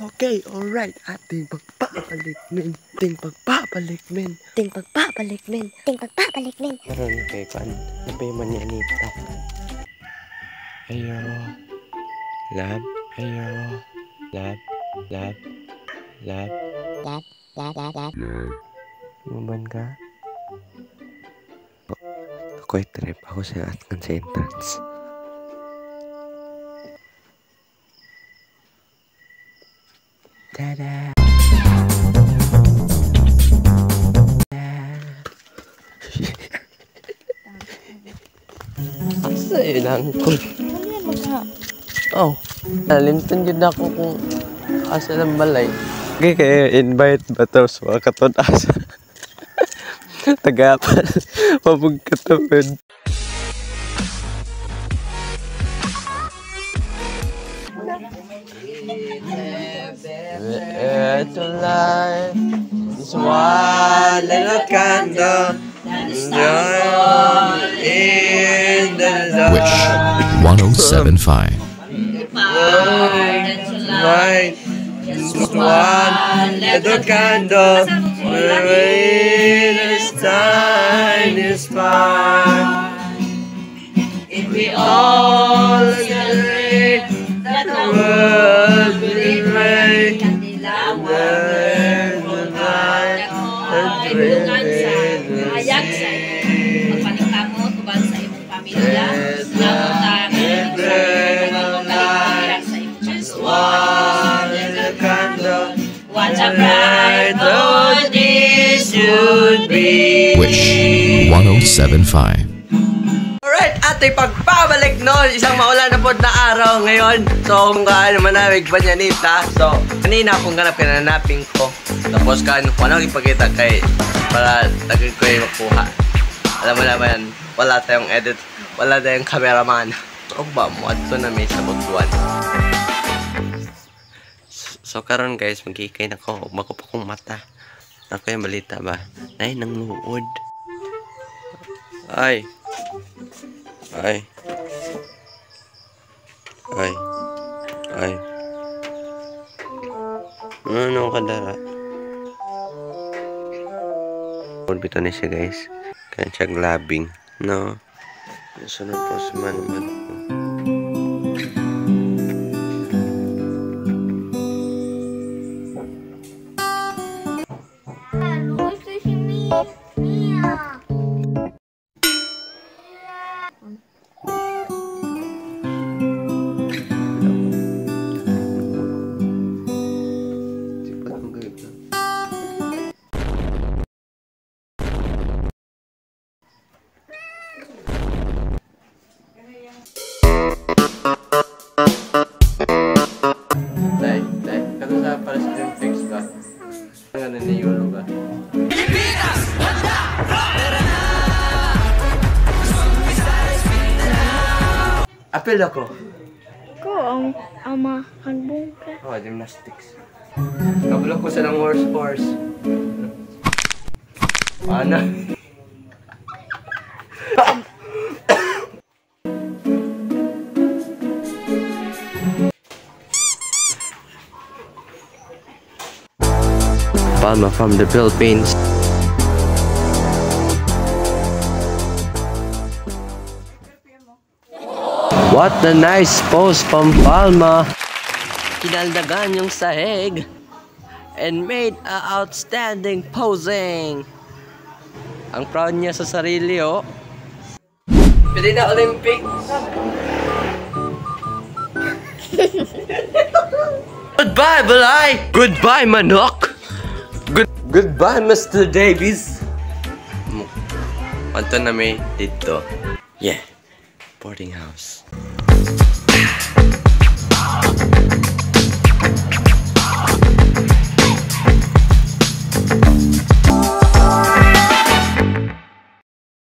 Okay, alright. Ating pagpapalik, men. Ting pagpapalik, men. Ting pagpapalik, men. Ting pagpapalik, men. Karon kay kan, napayaman ni Anita. Ayo. Lab. Ayo. Lab. Lab. Lab. Lab. Lab. Lab. Lab. Maban ka? Ako'y trip. Ako sa atkan sa entrance. Tada! Asa yun ang cool? Oh, nalimtan yun ako kung asa ng balay. Okay, kaya invite ba ito sa mga katod asa? Tagapan, mabugkatawid. To life is one little candle in the dark. Wish 1075. Light is one little candle in the tiny spark. If we all agree that the world will rain. Hayag sa pagpaningkamot uban sa imong pamilya, namutan just what a bright road this should be. Wish 1075. Alright, ating pagpabalik noon. Isang maulan na po na araw ngayon. So, kung kaan naman namig ba niya Nita. So, kanina akong ganap kinanapin ko. Tapos kaan, kung ano ipagkita kay para tagad ko yung makuha. Alam mo naman, wala tayong edit. Wala tayong cameraman. So, ba mo? Ato na may sabot-buwan. So, karon guys, magkikay na ko. Makup akong mata. Ako yung balita ba? Ay, nang luod. Ay. Ay. Ay. Ay. Ano ka dara? Bito na siya guys. Kaya siya glabing. No? Sunod po sa man-man ko. Apel ako. Ko ang ama hanbong ka. Oh, gymnastics. Kabulok ko sa ng horse. Ano? Palma from the Philippines. What a nice pose from Palma. Kinaldagan yung sahig and made a outstanding posing. Ang proud niya sa sarili, oh. Pwede na Olympics. Goodbye, Balay. Goodbye, Manok. Goodbye, Mr. Davies. Anto na may dito. Yeah. Boarding house.